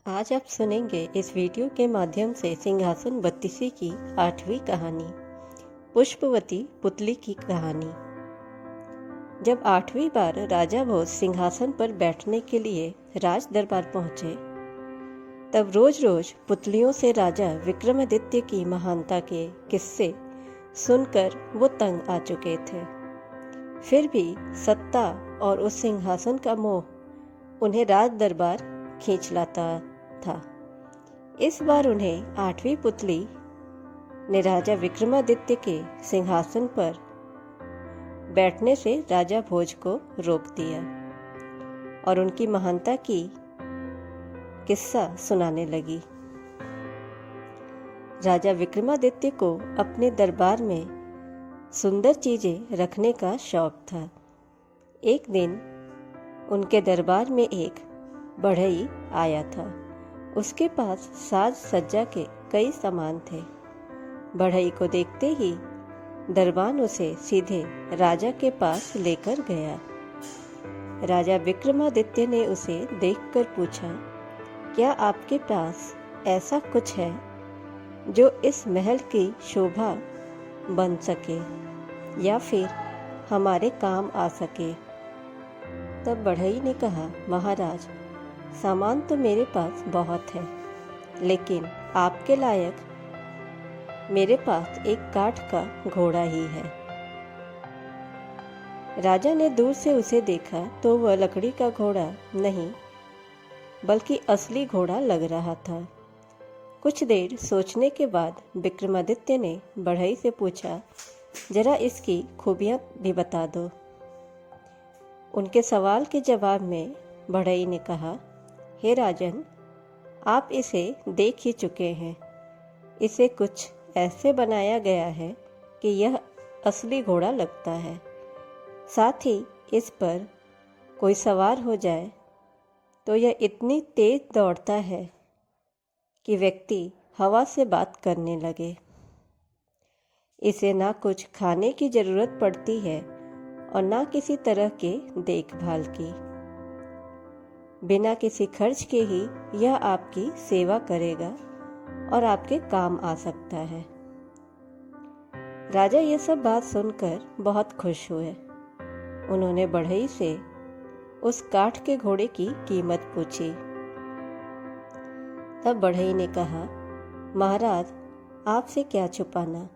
आज आप सुनेंगे इस वीडियो के माध्यम से सिंहासन बत्तीसी की 8वीं कहानी पुष्पवती पुतली की कहानी। जब 8वीं बार राजा भोज सिंहासन पर बैठने के लिए राज दरबार पहुंचे, तब रोज रोज पुतलियों से राजा विक्रमादित्य की महानता के किस्से सुनकर वो तंग आ चुके थे। फिर भी सत्ता और उस सिंहासन का मोह उन्हें राज दरबार खींच लाता था। इस बार उन्हें 8वीं पुतली ने राजा विक्रमादित्य के सिंहासन पर बैठने से राजा भोज को रोक दिया और उनकी महानता की किस्सा सुनाने लगी। राजा विक्रमादित्य को अपने दरबार में सुंदर चीजें रखने का शौक था। एक दिन उनके दरबार में एक बढ़ई आया था। उसके पास साज सज्जा के कई सामान थे। बढ़ई को देखते ही दरबान उसे सीधे राजा के पास लेकर गया। राजा विक्रमादित्य ने उसे देखकर पूछा, क्या आपके पास ऐसा कुछ है जो इस महल की शोभा बन सके या फिर हमारे काम आ सके? तब बढ़ई ने कहा, महाराज, सामान तो मेरे पास बहुत है, लेकिन आपके लायक मेरे पास एक काठ का घोड़ा ही है। राजा ने दूर से उसे देखा तो वह लकड़ी का घोड़ा नहीं बल्कि असली घोड़ा लग रहा था। कुछ देर सोचने के बाद विक्रमादित्य ने बढ़ई से पूछा, जरा इसकी खूबियां भी बता दो। उनके सवाल के जवाब में बढ़ई ने कहा, हे राजन, आप इसे देख ही चुके हैं। इसे कुछ ऐसे बनाया गया है कि यह असली घोड़ा लगता है। साथ ही इस पर कोई सवार हो जाए तो यह इतनी तेज दौड़ता है कि व्यक्ति हवा से बात करने लगे। इसे ना कुछ खाने की जरूरत पड़ती है और ना किसी तरह के देखभाल की। बिना किसी खर्च के ही यह आपकी सेवा करेगा और आपके काम आ सकता है। राजा ये सब बात सुनकर बहुत खुश हुए। उन्होंने बढ़ई से उस काठ के घोड़े की कीमत पूछी। तब बढ़ई ने कहा, महाराज, आपसे क्या छुपाना,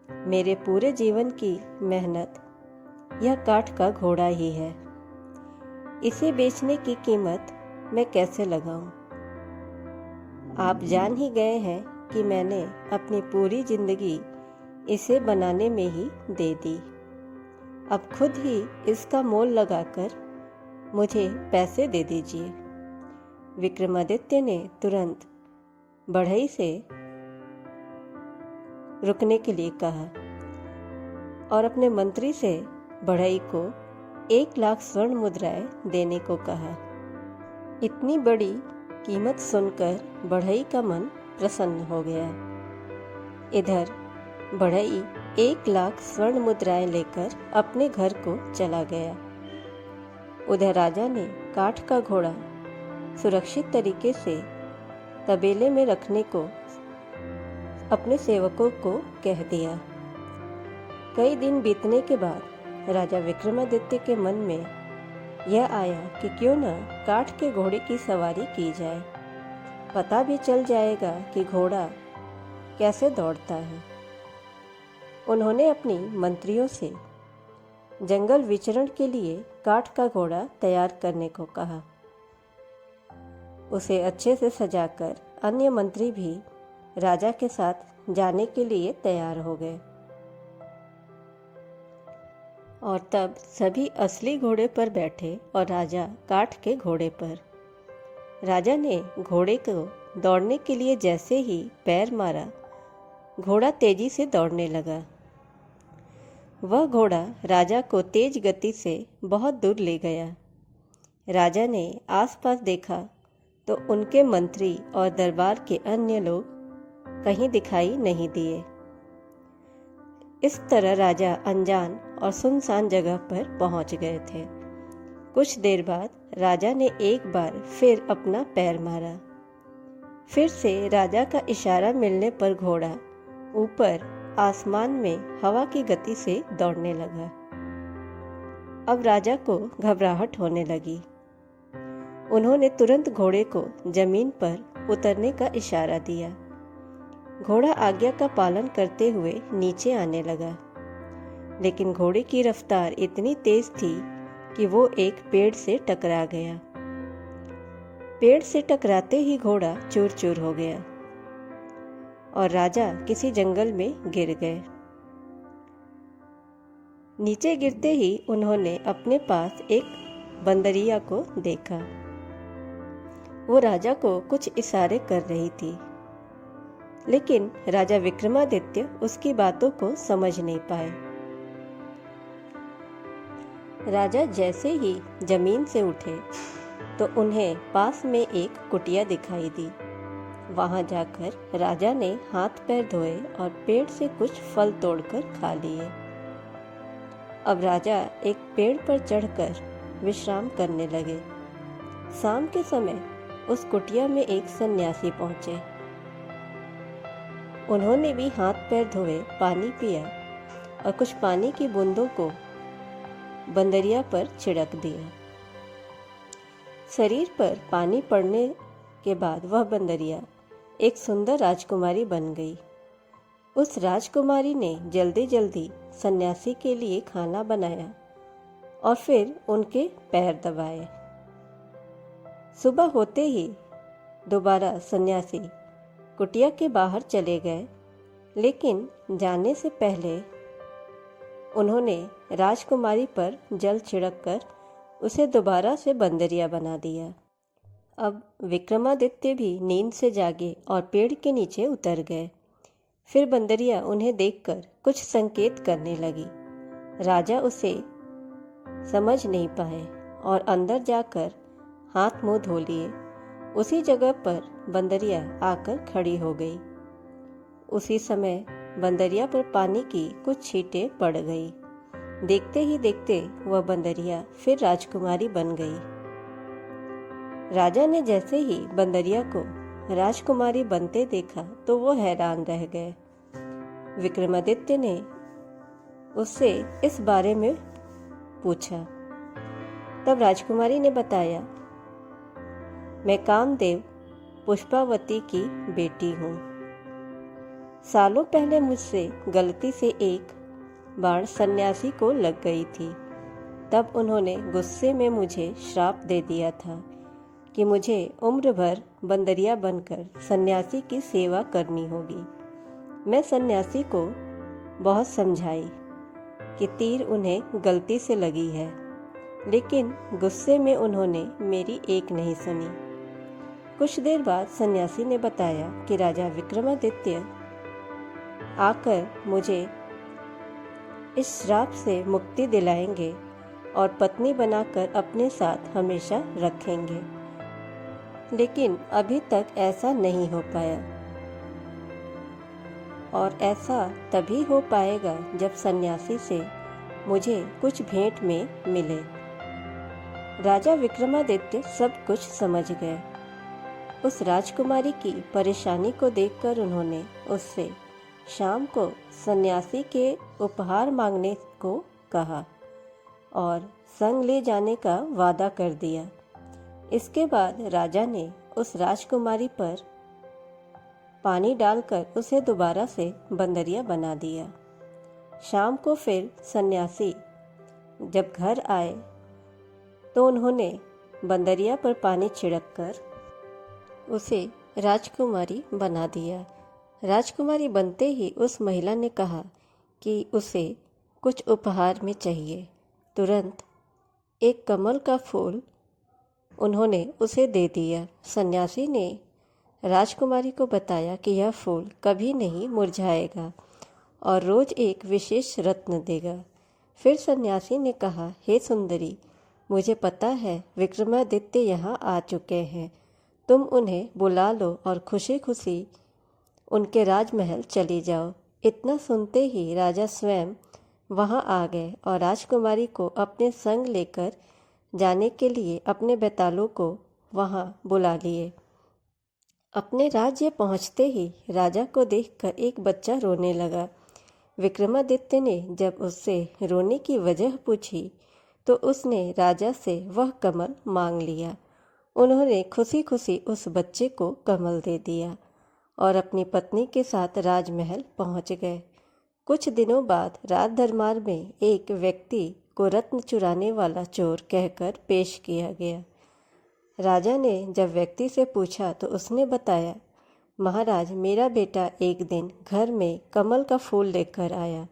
मेरे पूरे जीवन की मेहनत यह काठ का घोड़ा ही है। इसे बेचने की कीमत मैं कैसे लगाऊं? आप जान ही गए हैं कि मैंने अपनी पूरी जिंदगी इसे बनाने में ही दे दी। अब खुद ही इसका मोल लगाकर मुझे पैसे दे दीजिए। विक्रमादित्य ने तुरंत बढ़ई से रुकने के लिए कहा और अपने मंत्री से बढ़ई को 1,00,000 स्वर्ण मुद्राएं देने को कहा। इतनी बड़ी कीमत सुनकर बढ़ई का मन प्रसन्न हो गया। इधर बढ़ई 1,00,000 स्वर्ण मुद्राएं लेकर अपने घर को चला गया। उधर राजा ने काठ का घोड़ा सुरक्षित तरीके से तबेले में रखने को अपने सेवकों को कह दिया। कई दिन बीतने के बाद राजा विक्रमादित्य के मन में यह आया कि क्यों न काठ के घोड़े की सवारी की जाए। पता भी चल जाएगा कि घोड़ा कैसे दौड़ता है। उन्होंने अपनी मंत्रियों से जंगल विचरण के लिए काठ का घोड़ा तैयार करने को कहा। उसे अच्छे से सजाकर अन्य मंत्री भी राजा के साथ जाने के लिए तैयार हो गए और तब सभी असली घोड़े पर बैठे और राजा काठ के घोड़े पर। राजा ने घोड़े को दौड़ने के लिए जैसे ही पैर मारा, घोड़ा तेजी से दौड़ने लगा। वह घोड़ा राजा को तेज गति से बहुत दूर ले गया। राजा ने आसपास देखा तो उनके मंत्री और दरबार के अन्य लोग कहीं दिखाई नहीं दिए। इस तरह राजा अनजान और सुनसान जगह पर पहुंच गए थे। कुछ देर बाद राजा ने एक बार फिर अपना पैर मारा। फिर से राजा का इशारा मिलने पर घोड़ा ऊपर आसमान में हवा की गति से दौड़ने लगा। अब राजा को घबराहट होने लगी। उन्होंने तुरंत घोड़े को जमीन पर उतरने का इशारा दिया। घोड़ा आज्ञा का पालन करते हुए नीचे आने लगा, लेकिन घोड़े की रफ्तार इतनी तेज थी कि वो एक पेड़ से टकरा गया। पेड़ से टकराते ही घोड़ा चूर चूर हो गया और राजा किसी जंगल में गिर गए। नीचे गिरते ही उन्होंने अपने पास एक बंदरिया को देखा। वो राजा को कुछ इशारे कर रही थी, लेकिन राजा विक्रमादित्य उसकी बातों को समझ नहीं पाए। राजा जैसे ही जमीन से उठे तो उन्हें पास में एक कुटिया दिखाई दी। वहां जाकर राजा ने हाथ पैर धोए और पेड़ से कुछ फल तोड़कर खा लिए। अब राजा एक पेड़ पर चढ़कर विश्राम करने लगे। शाम के समय उस कुटिया में एक सन्यासी पहुंचे। उन्होंने भी हाथ पैर धोए, पानी पिया और कुछ पानी की बूंदों को बंदरिया पर छिड़क दिया। शरीर पर पानी पड़ने के बाद वह बंदरिया एक सुंदर राजकुमारी बन गई। उस राजकुमारी ने जल्दी जल्दी सन्यासी के लिए खाना बनाया और फिर उनके पैर दबाए। सुबह होते ही दोबारा सन्यासी कुटिया के बाहर चले गए, लेकिन जाने से पहले उन्होंने राजकुमारी पर जल छिड़ककर उसे दोबारा से बंदरिया बना दिया। अब विक्रमादित्य भी नींद से जागे और पेड़ के नीचे उतर गए। फिर बंदरिया उन्हें देखकर कुछ संकेत करने लगी। राजा उसे समझ नहीं पाए और अंदर जाकर हाथ मुंह धो लिए। उसी जगह पर बंदरिया आकर खड़ी हो गई। उसी समय बंदरिया पर पानी की कुछ छींटें पड़ गई। देखते ही देखते वह बंदरिया फिर राजकुमारी बन गई। राजा ने जैसे ही बंदरिया को राजकुमारी बनते देखा तो वो हैरान रह गए। विक्रमादित्य ने उससे इस बारे में पूछा। तब राजकुमारी ने बताया, मैं कामदेव पुष्पावती की बेटी हूँ। सालों पहले मुझसे गलती से एक बाण सन्यासी को लग गई थी। तब उन्होंने गुस्से में मुझे श्राप दे दिया था कि मुझे उम्र भर बंदरिया बनकर सन्यासी की सेवा करनी होगी। मैं सन्यासी को बहुत समझाई कि तीर उन्हें गलती से लगी है, लेकिन गुस्से में उन्होंने मेरी एक नहीं सुनी। कुछ देर बाद सन्यासी ने बताया कि राजा विक्रमादित्य आकर मुझे इस श्राप से मुक्ति दिलाएंगे और पत्नी बनाकर अपने साथ हमेशा रखेंगे, लेकिन अभी तक ऐसा नहीं हो पाया और ऐसा तभी हो पाएगा जब सन्यासी से मुझे कुछ भेंट में मिले। राजा विक्रमादित्य सब कुछ समझ गए। उस राजकुमारी की परेशानी को देखकर उन्होंने उससे शाम को सन्यासी के उपहार मांगने को कहा और संग ले जाने का वादा कर दिया। इसके बाद राजा ने उस राजकुमारी पर पानी डालकर उसे दोबारा से बंदरिया बना दिया। शाम को फिर सन्यासी जब घर आए तो उन्होंने बंदरिया पर पानी छिड़ककर उसे राजकुमारी बना दिया। राजकुमारी बनते ही उस महिला ने कहा कि उसे कुछ उपहार में चाहिए। तुरंत एक कमल का फूल उन्होंने उसे दे दिया। सन्यासी ने राजकुमारी को बताया कि यह फूल कभी नहीं मुरझाएगा और रोज एक विशेष रत्न देगा। फिर सन्यासी ने कहा, हे सुंदरी, मुझे पता है विक्रमादित्य यहाँ आ चुके हैं। तुम उन्हें बुला लो और खुशी खुशी उनके राजमहल चली जाओ। इतना सुनते ही राजा स्वयं वहाँ आ गए और राजकुमारी को अपने संग लेकर जाने के लिए अपने बेतालों को वहाँ बुला लिए। अपने राज्य पहुंचते ही राजा को देखकर एक बच्चा रोने लगा। विक्रमादित्य ने जब उससे रोने की वजह पूछी तो उसने राजा से वह कमल मांग लिया। उन्होंने खुशी खुशी उस बच्चे को कमल दे दिया और अपनी पत्नी के साथ राजमहल पहुंच गए। कुछ दिनों बाद राज दरबार में एक व्यक्ति को रत्न चुराने वाला चोर कहकर पेश किया गया। राजा ने जब व्यक्ति से पूछा तो उसने बताया, महाराज, मेरा बेटा एक दिन घर में कमल का फूल लेकर आया।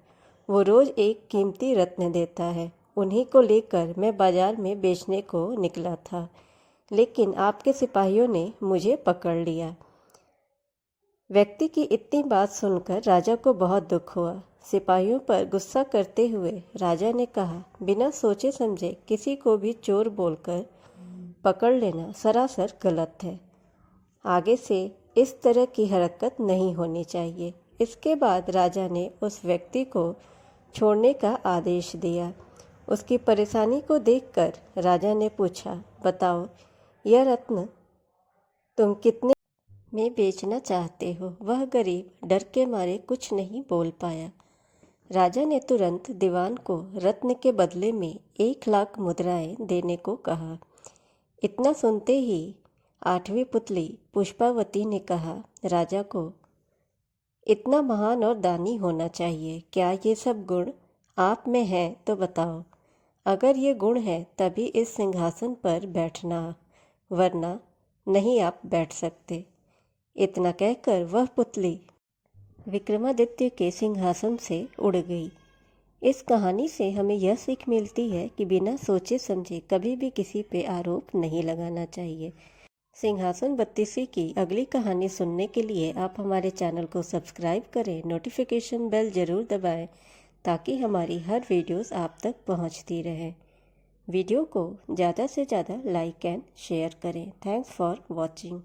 वो रोज एक कीमती रत्न देता है। उन्हीं को लेकर मैं बाजार में बेचने को निकला था, लेकिन आपके सिपाहियों ने मुझे पकड़ लिया। व्यक्ति की इतनी बात सुनकर राजा को बहुत दुख हुआ। सिपाहियों पर गुस्सा करते हुए राजा ने कहा, बिना सोचे समझे किसी को भी चोर बोलकर पकड़ लेना सरासर गलत है। आगे से इस तरह की हरकत नहीं होनी चाहिए। इसके बाद राजा ने उस व्यक्ति को छोड़ने का आदेश दिया। उसकी परेशानी को देखकर राजा ने पूछा, बताओ, यह रत्न तुम कितने में बेचना चाहते हो? वह गरीब डर के मारे कुछ नहीं बोल पाया। राजा ने तुरंत दीवान को रत्न के बदले में 1,00,000 मुद्राएं देने को कहा। इतना सुनते ही 8वीं पुतली पुष्पावती ने कहा, राजा को इतना महान और दानी होना चाहिए। क्या ये सब गुण आप में है तो बताओ। अगर ये गुण है तभी इस सिंहासन पर बैठना, वरना नहीं आप बैठ सकते। इतना कहकर वह पुतली विक्रमादित्य के सिंहासन से उड़ गई। इस कहानी से हमें यह सीख मिलती है कि बिना सोचे समझे कभी भी किसी पे आरोप नहीं लगाना चाहिए। सिंहासन बत्तीसी की अगली कहानी सुनने के लिए आप हमारे चैनल को सब्सक्राइब करें, नोटिफिकेशन बेल ज़रूर दबाएं ताकि हमारी हर वीडियोस आप तक पहुंचती रहें। वीडियो को ज़्यादा से ज़्यादा लाइक एंड शेयर करें। Thanks for watching.